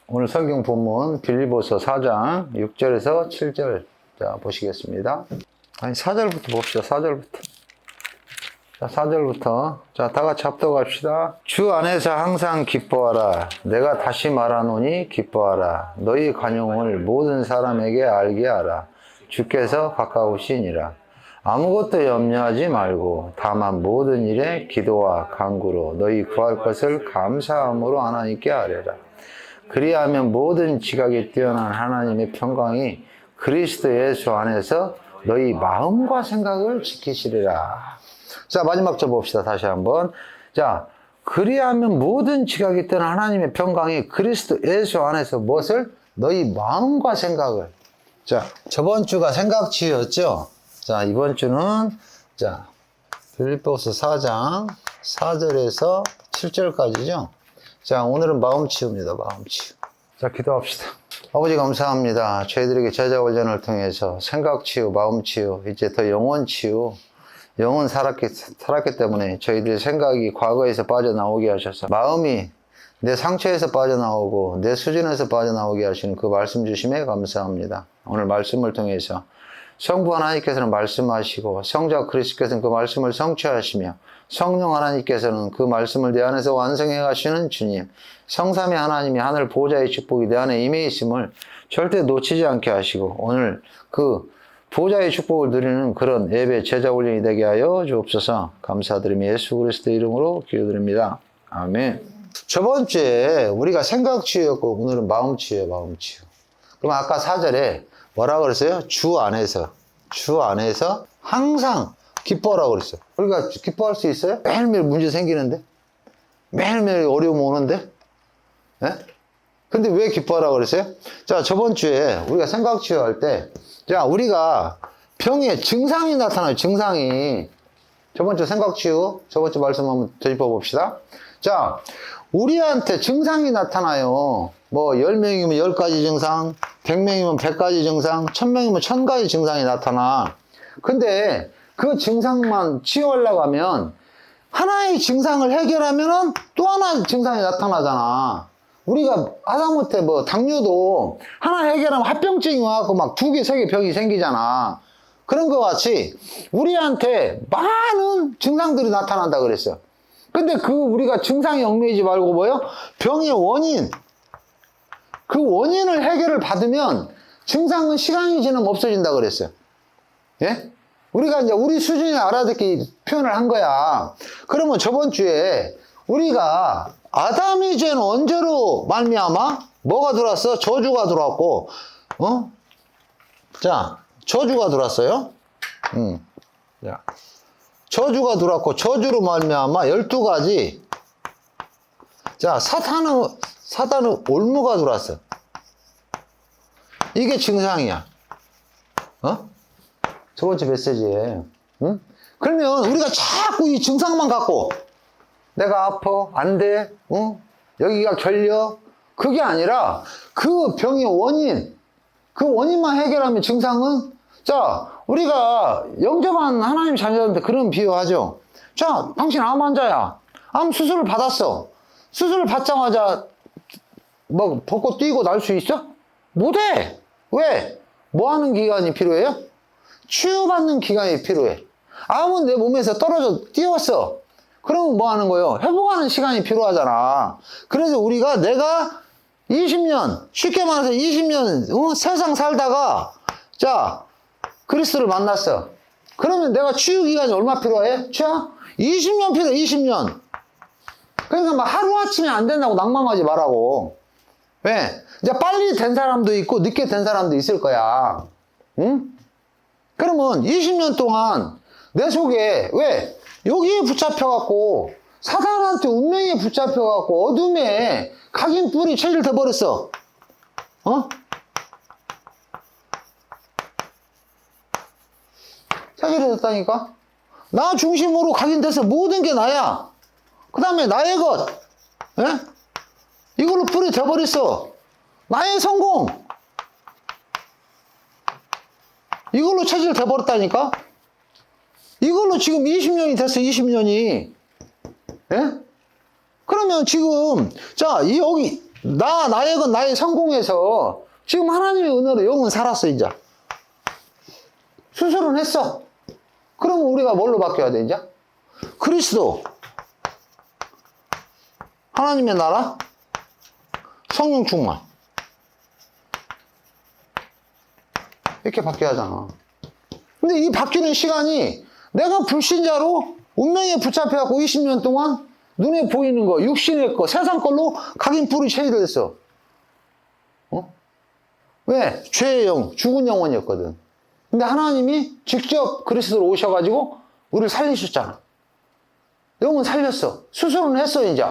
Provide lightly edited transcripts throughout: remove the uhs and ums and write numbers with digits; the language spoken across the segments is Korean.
오늘 성경 본문 빌립보서 4장 6절에서 7절 자 보시겠습니다. 아니 4절부터 봅시다. 4절부터. 자 4절부터 자 다같이 합독합시다. 주 안에서 항상 기뻐하라. 내가 다시 말하노니 기뻐하라. 너희 간용을 모든 사람에게 알게 하라. 주께서 가까우시니라. 아무것도 염려하지 말고 다만 모든 일에 기도와 간구로 너희 구할 것을 감사함으로 하나님께 아뢰라. 그리하면 모든 지각이 뛰어난 하나님의 평강이 그리스도 예수 안에서 너희 마음과 생각을 지키시리라. 자 마지막 절 봅시다. 다시 한번. 자 그리하면 모든 지각이 뛰어난 하나님의 평강이 그리스도 예수 안에서 무엇을? 너희 마음과 생각을. 자 저번 주가 생각치유였죠. 자 이번 주는 자 빌립보서 4장 4절에서 7절까지죠. 자 오늘은 마음치유입니다. 마음치유. 자 기도합시다. 아버지 감사합니다. 저희들에게 제자 훈련을 통해서 생각치유, 마음치유, 이제 더 영혼치유, 영혼 살았기 때문에 저희들의 생각이 과거에서 빠져나오게 하셔서 마음이 내 상처에서 빠져나오고 내 수준에서 빠져나오게 하시는 그 말씀 주심에 감사합니다. 오늘 말씀을 통해서 성부 하나님께서는 말씀하시고 성자 그리스도께서는 그 말씀을 성취하시며 성령 하나님께서는 그 말씀을 내 안에서 완성해 가시는 주님, 성삼위 하나님이 하늘 보좌의 축복이 내 안에 임해 있음을 절대 놓치지 않게 하시고 오늘 그 보좌의 축복을 누리는 그런 예배 제자 훈련이 되게 하여 주옵소서. 감사드리며 예수 그리스도 이름으로 기도드립니다. 아멘. 저번 주에 우리가 생각치유였고 오늘은 마음치유예요. 마음치유. 그럼 아까 4절에 뭐라고 그랬어요? 주 안에서 항상 기뻐하라고 그랬어요. 우리가 기뻐할 수 있어요? 매일매일 문제 생기는데? 매일매일 어려움 오는데? 예? 근데 왜 기뻐하라고 그랬어요? 자, 저번 주에 우리가 생각치유할 때, 자, 우리가 병의 증상이 나타나요. 증상이. 저번 주 생각치유, 저번 주 말씀 한번 되짚어 봅시다. 자, 우리한테 증상이 나타나요. 뭐 10명이면 10가지 증상, 100명이면 100가지 증상, 1000명이면 1000가지 증상이 나타나. 근데 그 증상만 치유하려고 하면 하나의 증상을 해결하면 또 하나의 증상이 나타나잖아. 우리가 하다못해 뭐 당뇨도 하나 해결하면 합병증이 와갖고 막 2개, 3개 병이 생기잖아. 그런 것 같이 우리한테 많은 증상들이 나타난다 그랬어요. 근데 그 우리가 증상에 얽매이지 말고 뭐요? 병의 원인. 그 원인을 해결을 받으면 증상은 시간이 지나면 없어진다 그랬어요. 예? 우리가 이제 우리 수준에 알아듣기 표현을 한 거야. 그러면 저번 주에 우리가 아담이 죄는 언제로 말미암아 뭐가 들어왔어? 저주가 들어왔고, 자, 저주가 들어왔어요. 자, 저주가 들어왔고, 저주로 말미암아 12가지. 자, 사단은 올무가 들어왔어. 이게 증상이야. 저번주 메시지에. 응? 그러면 우리가 자꾸 이 증상만 갖고 내가 아파, 안 돼, 여기가 결려. 그게 아니라 그 병의 원인, 그 원인만 해결하면 증상은 자, 우리가 영접한 하나님 자녀들한테 그런 비유하죠. 자, 당신 암 환자야. 암 수술을 받았어. 수술을 받자마자 뭐 벚꽃 뛰고 날 수 있어? 못해. 왜? 뭐 하는 기간이 필요해요? 치유받는 기간이 필요해. 암은 내 몸에서 떨어져 뛰었어. 그러면 뭐 하는 거예요? 회복하는 시간이 필요하잖아. 그래서 우리가 내가 20년, 쉽게 말해서 20년 세상 살다가 자 그리스도를 만났어. 그러면 내가 치유 기간이 얼마 필요해? 20년 필요해. 20년. 그러니까 막 하루아침에 안 된다고 낭만하지 말라고. 왜? 이제 빨리 된 사람도 있고 늦게 된 사람도 있을 거야. 응? 그러면 20년 동안 내 속에 왜? 여기에 붙잡혀갖고 사단한테 운명에 붙잡혀갖고 어둠에 각인 뿔이 체질돼 버렸어. 체질해졌다니까? 나 중심으로 각인돼서 모든 게 나야. 그 다음에 나의 것. 예? 이걸로 뿔이 돼버렸어. 나의 성공. 이걸로 체질돼 버렸다니까? 이걸로 지금 20년이 됐어. 20년이. 예? 그러면 지금 자 여기 나의 건 나의 성공에서 지금 하나님의 은혜로 영은 살았어, 이제. 수술은 했어. 그러면 우리가 뭘로 바뀌어야 돼, 이제? 그리스도, 하나님의 나라, 성령 충만. 이렇게 바뀌어야 하잖아. 근데 이 바뀌는 시간이 내가 불신자로 운명에 붙잡혀갖고 20년 동안 눈에 보이는 거, 육신의 거, 세상 걸로 각인뿔이 체질됐어. 왜? 죄의 영, 죽은 영혼이었거든. 근데 하나님이 직접 그리스도로 오셔가지고 우리를 살리셨잖아. 영은 살렸어. 수술은 했어, 이제.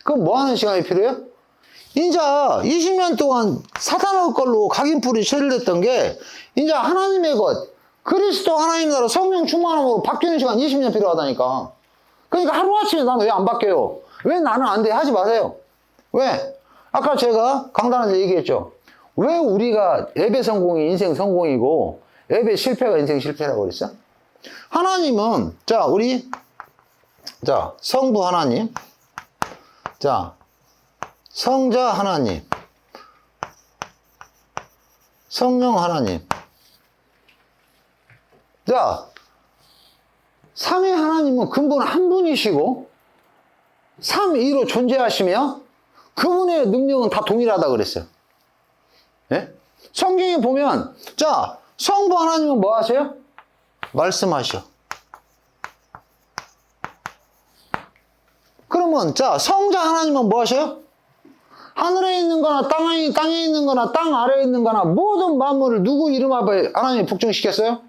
그럼 뭐 하는 시간이 필요해요? 이제 20년 동안 사탄의 걸로 각인뿔이 체질됐던 게 이제 하나님의 것, 그리스도 하나님 나라 성령 충만함으로 바뀌는 시간 20년 필요하다니까. 그러니까 하루아침에 나는 왜 안 바뀌어요? 왜 나는 안 돼? 하지 마세요. 왜? 아까 제가 강단에서 얘기했죠. 왜 우리가 예배 성공이 인생 성공이고 예배 실패가 인생 실패라고 그랬어? 하나님은 성부 하나님, 성자 하나님, 성령 하나님. 삼위 하나님은 근본 한 분이시고 삼위로 존재하시며 그분의 능력은 다 동일하다 그랬어요. 예? 성경에 보면 성부 하나님은 뭐 하세요? 말씀하셔. 그러면 성자 하나님은 뭐 하셔요? 하늘에 있는 거나 땅에 있는 거나 땅 아래에 있는 거나 모든 만물을 누구 이름 앞에 하나님이 복종시켰어요?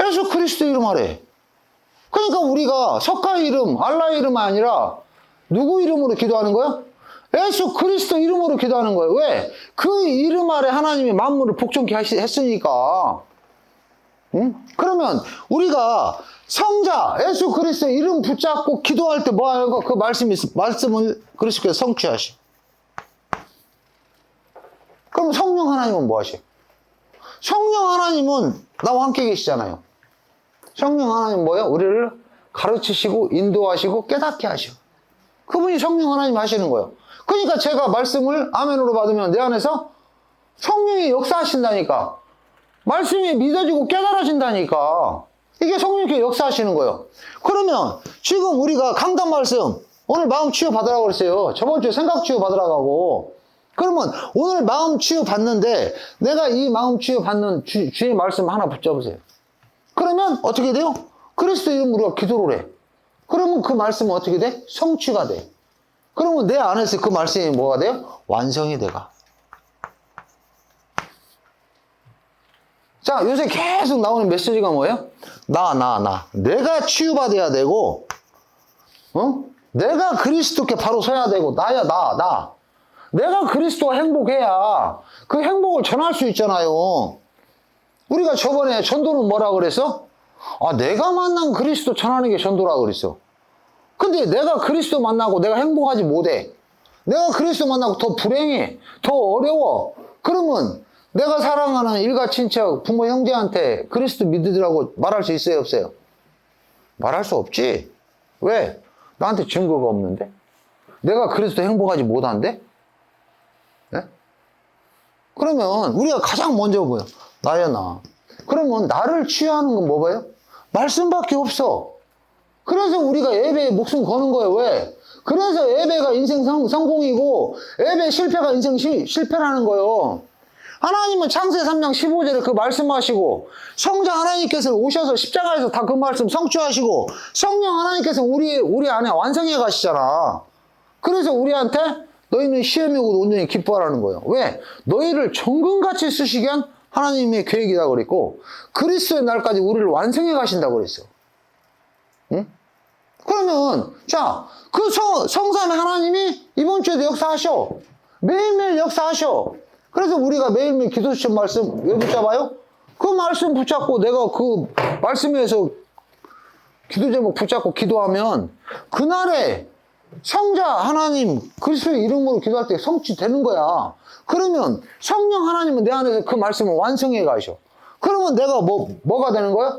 예수 그리스도 이름 아래. 그러니까 우리가 석가 이름, 알라 이름이 아니라 누구 이름으로 기도하는 거야? 예수 그리스도 이름으로 기도하는 거예요. 왜? 그 이름 아래 하나님이 만물을 복종케 했으니까. 응? 그러면 우리가 성자 예수 그리스도 이름 붙잡고 기도할 때 뭐 하는 거? 그 말씀을 그리스도께서 성취하시. 그럼 성령 하나님은 뭐 하시? 성령 하나님은 나와 함께 계시잖아요. 성령 하나님 뭐예요? 우리를 가르치시고 인도하시고 깨닫게 하시고. 그분이 성령 하나님 하시는 거예요. 그러니까 제가 말씀을 아멘으로 받으면 내 안에서 성령이 역사하신다니까. 말씀이 믿어지고 깨달아진다니까. 이게 성령님께 역사하시는 거예요. 그러면 지금 우리가 강단 말씀 오늘 마음 치유 받으라고 그랬어요. 저번 주에 생각 치유 받으라고 하고. 그러면 오늘 마음 치유 받는데 내가 이 마음 치유 받는 주의 말씀 하나 붙잡으세요. 그러면 어떻게 돼요? 그리스도 이름으로 기도를 해. 그러면 그 말씀은 어떻게 돼? 성취가 돼. 그러면 내 안에서 그 말씀이 뭐가 돼요? 완성이 돼가. 자, 요새 계속 나오는 메시지가 뭐예요? 나. 내가 치유받아야 되고, 내가 그리스도께 바로 서야 되고, 나야, 나. 내가 그리스도와 행복해야 그 행복을 전할 수 있잖아요. 우리가 저번에 전도는 뭐라 그랬어? 내가 만난 그리스도 전하는 게 전도라고 그랬어. 근데 내가 그리스도 만나고 내가 행복하지 못해. 내가 그리스도 만나고 더 불행해. 더 어려워. 그러면 내가 사랑하는 일가 친척, 부모 형제한테 그리스도 믿으라고 말할 수 있어요, 없어요? 말할 수 없지. 왜? 나한테 증거가 없는데? 내가 그리스도 행복하지 못한데? 네? 그러면 우리가 가장 먼저 뭐예요? 나야, 나. 그러면 나를 치유하는 건 뭐 봐요? 말씀밖에 없어. 그래서 우리가 예배에 목숨 거는 거예요. 왜? 그래서 예배가 인생 성공이고 예배 실패가 인생 실패라는 거예요. 하나님은 창세 3장 15절에 그 말씀하시고 성자 하나님께서 오셔서 십자가에서 다 그 말씀 성취하시고 성령 하나님께서 우리 안에 완성해 가시잖아. 그래서 우리한테 너희는 시험이고 온전히 기뻐하라는 거예요. 왜? 너희를 정금같이 쓰시기 위한 하나님의 계획이라고 그랬고 그리스도의 날까지 우리를 완성해 가신다고 그랬어. 응? 그러면 그 성삼의 하나님이 이번 주에도 역사하셔. 매일매일 역사하셔. 그래서 우리가 매일매일 기도 시점 말씀 왜 붙잡아요? 그 말씀 붙잡고 내가 그 말씀에서 기도 제목 붙잡고 기도하면 그날에 성자 하나님 그리스도의 이름으로 기도할 때 성취되는 거야. 그러면 성령 하나님은 내 안에서 그 말씀을 완성해 가셔. 그러면 내가 뭐가 되는 거야?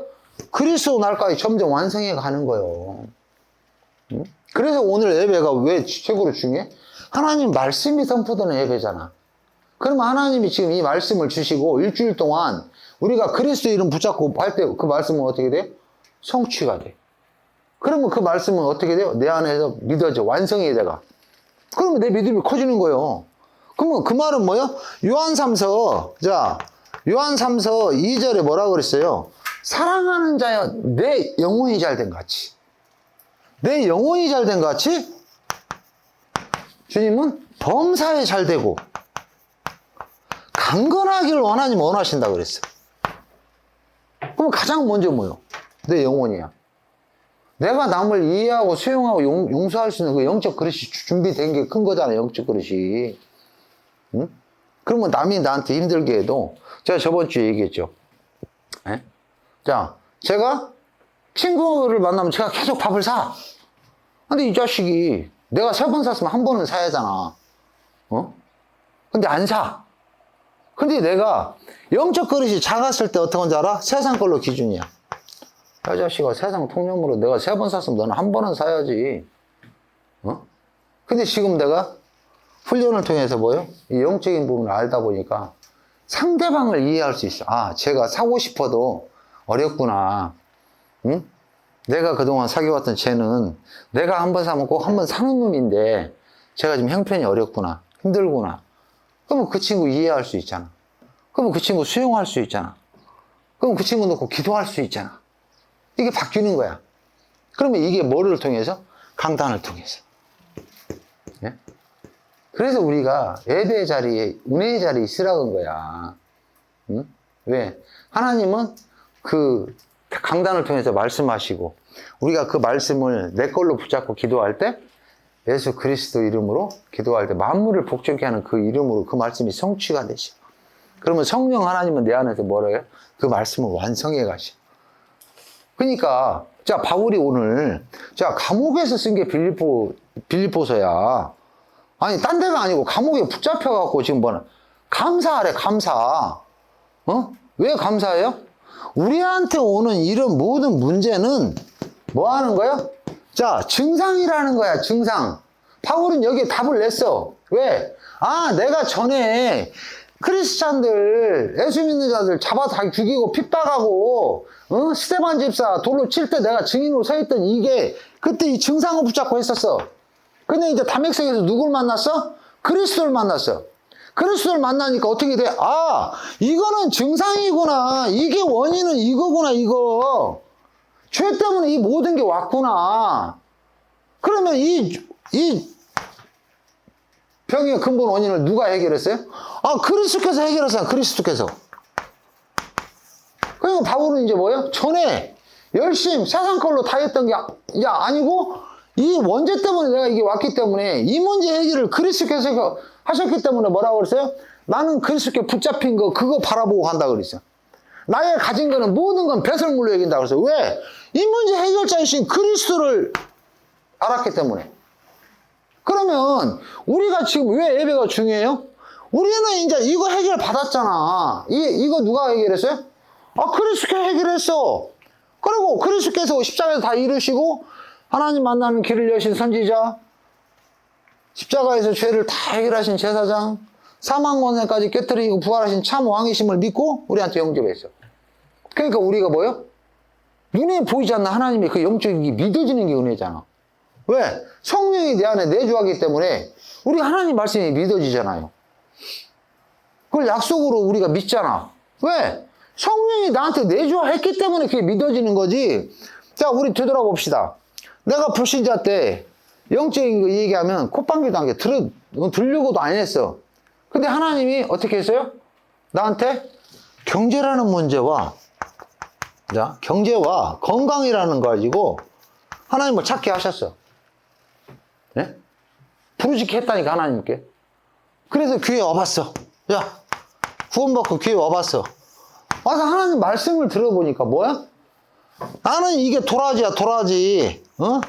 그리스도 날까지 점점 완성해 가는 거예요. 그래서 오늘 예배가 왜 최고로 중요해? 하나님 말씀이 선포되는 예배잖아. 그러면 하나님이 지금 이 말씀을 주시고 일주일 동안 우리가 그리스도 이름 붙잡고 할 때 그 말씀은 어떻게 돼요? 성취가 돼. 그러면 그 말씀은 어떻게 돼요? 내 안에서 믿어져. 완성이 돼가. 그러면 내 믿음이 커지는 거예요. 그러면 그 말은 뭐예요? 요한 3서 2절에 뭐라 그랬어요? 사랑하는 자여, 내 영혼이 잘된 같이. 내 영혼이 잘된 같이 주님은 범사에 잘되고 강건하기를 하나님 원하신다 그랬어요. 그럼 가장 먼저 뭐예요? 내 영혼이야. 내가 남을 이해하고 수용하고 용서할 수 있는 그 영적 그릇이 준비된 게 큰 거잖아, 영적 그릇이. 응? 그러면 남이 나한테 힘들게 해도, 제가 저번 주에 얘기했죠. 에? 자, 제가 친구를 만나면 제가 계속 밥을 사. 근데 이 자식이 내가 3번 샀으면 한 번은 사야 하잖아. 어? 근데 안 사. 근데 내가 영적 그릇이 작았을 때 어떻게 하는지 알아? 세상 걸로 기준이야. 야, 자식아, 세상 통념으로 내가 3번 샀으면 너는 한 번은 사야지. 어? 근데 지금 내가 훈련을 통해서 뭐요? 이 영적인 부분을 알다 보니까 상대방을 이해할 수 있어. 아, 제가 사고 싶어도 어렵구나. 응? 내가 그동안 사귀어왔던 쟤는 내가 한 번 사면 꼭 한 번 사는 놈인데 제가 지금 형편이 어렵구나. 힘들구나. 그러면 그 친구 이해할 수 있잖아. 그러면 그 친구 수용할 수 있잖아. 그럼 그 친구 놓고 기도할 수 있잖아. 이게 바뀌는 거야. 그러면 이게 뭐를 통해서? 강단을 통해서. 예? 그래서 우리가 예배의 자리에, 은혜의 자리에 있으라는 거야. 응? 왜? 하나님은 그 강단을 통해서 말씀하시고, 우리가 그 말씀을 내 걸로 붙잡고 기도할 때, 예수 그리스도 이름으로 기도할 때, 만물을 복종케 하는 그 이름으로 그 말씀이 성취가 되시. 그러면 성령 하나님은 내 안에서 뭐라 해요? 그 말씀을 완성해 가시. 그러니까, 자, 바울이 오늘, 자, 감옥에서 쓴 게 빌립보서야. 아니, 딴 데가 아니고, 감옥에 붙잡혀갖고, 지금 뭐냐. 감사하래, 감사. 어? 왜 감사해요? 우리한테 오는 이런 모든 문제는 뭐 하는 거야? 자, 증상이라는 거야, 증상. 바울은 여기에 답을 냈어. 왜? 아, 내가 전에 크리스찬들, 예수 믿는 자들 잡아 다 죽이고 핍박하고, 스데반 집사 돌로 칠 때 내가 증인으로 서 있던 이게 그때 이 증상을 붙잡고 했었어. 근데 이제 담액성에서 누굴 만났어? 그리스도를 만났어. 그리스도를 만나니까 어떻게 돼? 아, 이거는 증상이구나. 이게 원인은 이거구나, 이거. 죄 때문에 이 모든 게 왔구나. 그러면 이 병의 근본 원인을 누가 해결했어요? 아, 그리스도께서 해결했어요. 그리스도께서. 그리고 바울은 이제 뭐예요? 전에 열심히 세상 걸로 다 했던 게 아니고 이 원죄 때문에 내가 이게 왔기 때문에 이 문제 해결을 그리스도께서 하셨기 때문에 뭐라고 그랬어요? 나는 그리스도께 붙잡힌 거 그거 바라보고 간다 그랬어요. 나의 가진 거는 모든 건 배설물로 여긴다 그랬어요. 왜? 이 문제 해결자이신 그리스도를 알았기 때문에. 그러면 우리가 지금 왜 예배가 중요해요? 우리는 이제 이거 해결 받았잖아. 이거 누가 해결했어요? 아, 그리스도께서 해결했어. 그리고 그리스도께서 십자가에서 다 이루시고 하나님 만나는 길을 여신 선지자, 십자가에서 죄를 다 해결하신 제사장, 사망 권세까지 깨뜨리고 부활하신 참 왕이심을 믿고 우리한테 영접했어. 그러니까 우리가 뭐요? 눈에 보이지 않는 하나님의 그 영적인 게 믿어지는 게 은혜잖아. 왜? 성령이 내 안에 내주하기 때문에 우리 하나님 말씀이 믿어지잖아요. 그걸 약속으로 우리가 믿잖아. 왜? 성령이 나한테 내주했기 때문에 그게 믿어지는 거지. 자, 우리 되돌아봅시다. 내가 불신자 때 영적인 거 얘기하면 콧방귀도 안 게 들려고도 안 했어. 근데 하나님이 어떻게 했어요? 나한테 경제라는 문제와, 자, 경제와 건강이라는 거 가지고 하나님을 찾게 하셨어. 네? 부르짖게 했다니까, 하나님께. 그래서 교회 와봤어. 야, 구원받고 교회 와봤어. 와서 하나님 말씀을 들어보니까 뭐야? 나는 이게 도라지야, 도라지. 어?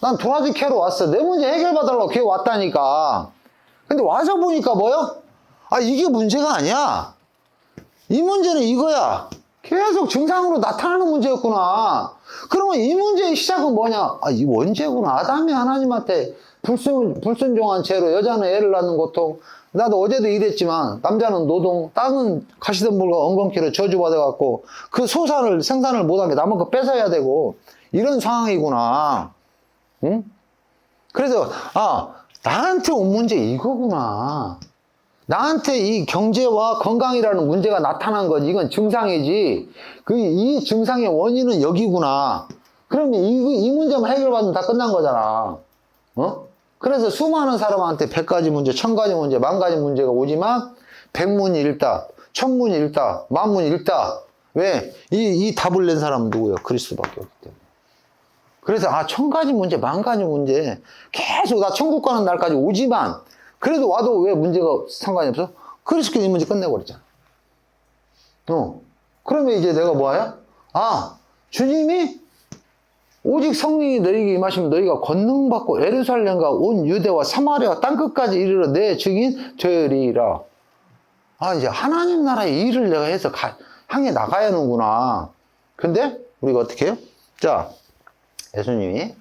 난 도라지 캐러 왔어. 내 문제 해결받으려고 교회 왔다니까. 근데 와서 보니까 뭐야? 아, 이게 문제가 아니야. 이 문제는 이거야. 계속 증상으로 나타나는 문제였구나. 그러면 이 문제의 시작은 뭐냐? 아, 이 원죄구나. 아담이 하나님한테 불순종한 채로 여자는 애를 낳는 고통. 나도 어제도 이랬지만, 남자는 노동, 땅은 가시덤불과 엉겅퀴로 저주받아갖고, 그 생산을 못하게 남은 거 뺏어야 되고, 이런 상황이구나. 응? 그래서, 나한테 온 문제 이거구나. 나한테 이 경제와 건강이라는 문제가 나타난 건 이건 증상이지. 이 증상의 원인은 여기구나. 그러면 이 문제만 해결받으면 다 끝난 거잖아. 그래서 수많은 사람한테 100가지 문제, 1000가지 문제, 10,000가지 문제가 오지만 100문이 일답, 1000문이 일답, 10,000문이 일답. 왜? 이 답을 낸 사람은 누구예요? 그리스도밖에 없기 때문에. 그래서 1000가지 문제, 10,000가지 문제 계속 나 천국 가는 날까지 오지만 그래도 와도 왜 문제가 상관이 없어? 그리스도 이 문제 끝내버렸잖아. 그러면 이제 내가 뭐야? 주님이 오직 성령이 너희에게 임하시면 너희가 권능받고 예루살렘과 온 유대와 사마리아 땅끝까지 이르러 내 증인 되리라. 이제 하나님 나라의 일을 내가 해서 향해 나가야 하는구나. 근데 우리가 어떻게 해요? 자, 예수님이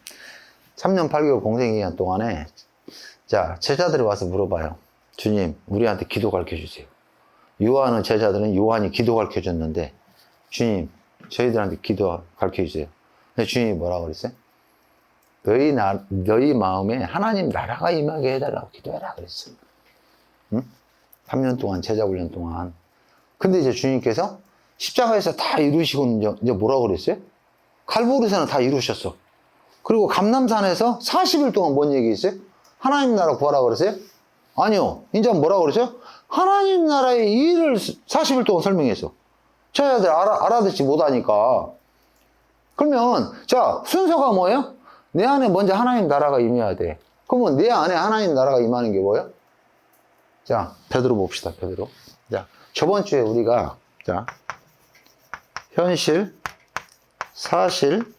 3년 8개월 공생 기간 동안에 제자들이 와서 물어봐요. 주님, 우리한테 기도 가르쳐 주세요. 요한은 제자들은 요한이 기도 가르쳐 줬는데, 주님, 저희들한테 기도 가르쳐 주세요. 근데 주님이 뭐라고 그랬어요? 너희 마음에 하나님 나라가 임하게 해달라고 기도해라 그랬어요. 응? 3년 동안, 제자 훈련 동안. 근데 이제 주님께서 십자가에서 다 이루시고 이제 뭐라고 그랬어요? 칼보리에서는 다 이루셨어. 그리고 감람산에서 40일 동안 뭔 얘기했어요? 하나님 나라 구하라고 그랬어요? 아니요. 이제 뭐라고 그랬어요? 하나님 나라의 일을 40일 동안 설명했어. 저희들 알아듣지 못하니까. 그러면, 순서가 뭐예요? 내 안에 먼저 하나님 나라가 임해야 돼. 그러면 내 안에 하나님 나라가 임하는 게 뭐예요? 베드로 봅시다, 베드로. 저번 주에 우리가, 현실, 사실,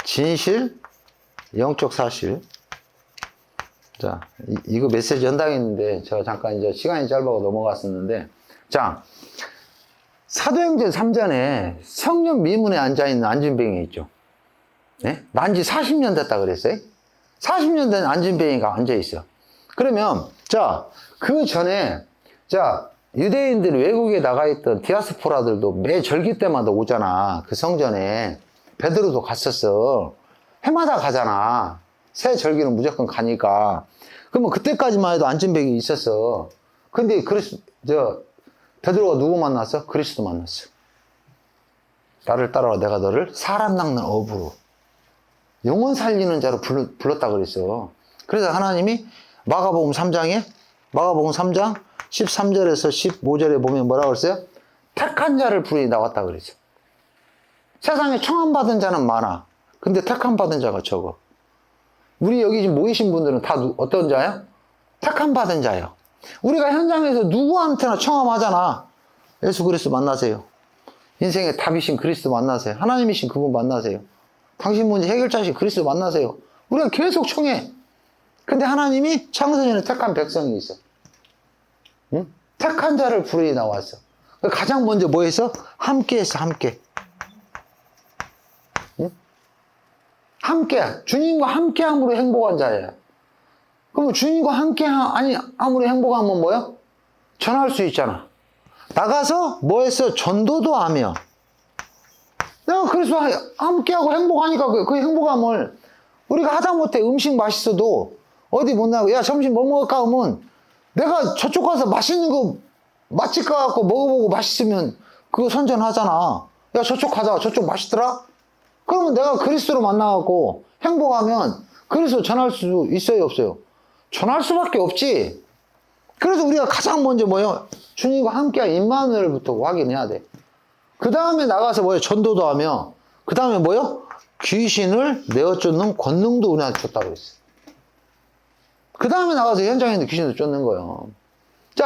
진실, 영적 사실. 이거 메시지 연당했는데, 제가 잠깐 이제 시간이 짧아서 넘어갔었는데, 사도행전 3장에 성령 미문에 앉아있는 안진뱅이 있죠. 네? 난지 40년 됐다 그랬어요. 40년 된 안진뱅이가 앉아있어. 그러면, 그 전에, 유대인들이 외국에 나가있던 디아스포라들도 매 절기 때마다 오잖아. 그 성전에. 베드로도 갔었어. 해마다 가잖아. 새 절기는 무조건 가니까. 그러면 그때까지만 해도 안진뱅이 있었어. 근데 베드로가 누구 만났어? 그리스도 만났어. 나를 따라와 내가 너를 사람 낚는 어부로 영혼 살리는 자로 불렀다 그랬어. 그래서 하나님이 마가복음 3장 13절에서 15절에 보면 뭐라고 그랬어요? 택한 자를 부르니 나왔다 그랬어. 세상에 청함받은 자는 많아. 근데 택함받은 자가 적어. 우리 여기 지금 모이신 분들은 다 어떤 자야? 택함받은 자예요. 우리가 현장에서 누구한테나 청함하잖아. 예수 그리스도 만나세요. 인생의 답이신 그리스도 만나세요. 하나님이신 그분 만나세요. 당신 문제 해결자신 그리스도 만나세요. 우리가 계속 청해. 근데 하나님이 창세전에 택한 백성이 있어. 응? 택한 자를 부르니 나왔어. 가장 먼저 뭐 했어? 함께 했어, 함께. 응? 함께. 주님과 함께함으로 행복한 자예요. 그럼 주님과 함께함으로 행복하면 뭐야? 전할 수 있잖아. 나가서 뭐 했어? 전도도 하며. 내가 그래서 함께하고 행복하니까 그 행복함을 우리가 하다못해 음식 맛있어도 어디 못 나가고 점심 뭐 먹을까 하면 내가 저쪽 가서 맛있는 거 맛집 가갖고 먹어보고 맛있으면 그거 선전하잖아. 저쪽 가자. 저쪽 맛있더라? 그러면 내가 그리스도로 만나갖고 행복하면 그리스도 전할 수 있어요, 없어요? 전할 수밖에 없지. 그래서 우리가 가장 먼저 뭐예요? 주님과 함께한 임마누엘부터 확인해야 돼. 그 다음에 나가서 뭐예요? 전도도 하며, 그 다음에 뭐예요? 귀신을 내어 쫓는 권능도 우리한테 줬다고 그랬어. 그 다음에 나가서 현장에 있는 귀신을 쫓는 거예요.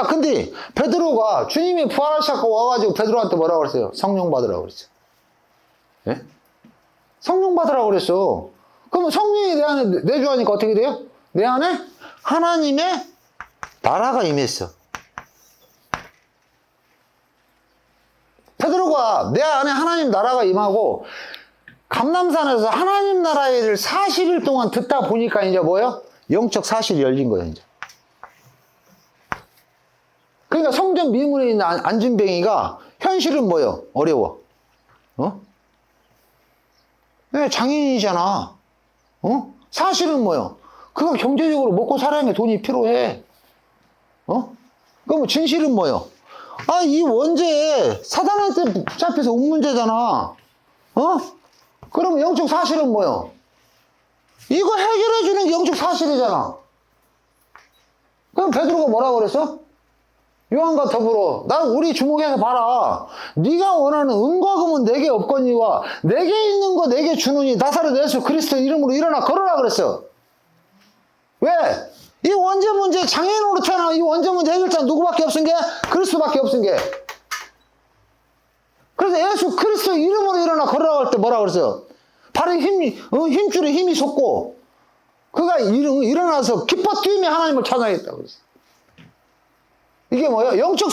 근데 베드로가 주님이 부활하셨고 와가지고 베드로한테 뭐라고 그랬어요? 성령 받으라고 그랬어요. 예? 성령 받으라고 그랬어. 그러면 성령이 내 안에 내주하니까 어떻게 돼요? 내 안에 하나님의 나라가 임했어. 베드로가 내 안에 하나님 나라가 임하고 감람산에서 하나님 나라의 일을 40일 동안 듣다 보니까 이제 뭐예요? 영적 사실이 열린 거예요, 이제. 그러니까 성전 미문에 있는 안진뱅이가 현실은 뭐예요? 어려워. 네, 장애인이잖아. 사실은 뭐예요? 그가 경제적으로 먹고 살아야 하는 돈이 필요해. 그럼 진실은 뭐예요? 아, 이 원죄에 사단한테 붙잡혀서 온 문제잖아. 그러면 영적 사실은 뭐예요? 이거 해결해주는 게 영적 사실이잖아. 그럼 베드로가 뭐라고 그랬어? 요한과 더불어 우리 주목해서 봐라. 네가 원하는 은과 금은 내게 없거니와 내게 있는 거 내게 주느니 나사렛 예수 그리스도 이름으로 일어나 걸어라 그랬어. 왜? 이 원죄 문제 장애인 노릇하나 이 원죄 문제 해결자 누구밖에 없은 게? 그리스도밖에 없은 게. 그래서 예수 그리스도 이름으로 일어나 걸어라 할 때 뭐라고 그랬어요? 발에 힘줄에 힘이 솟고 그가 일어나서 기뻐 뛰며 하나님을 찬양했다고 그랬어. 이게 뭐야? 영적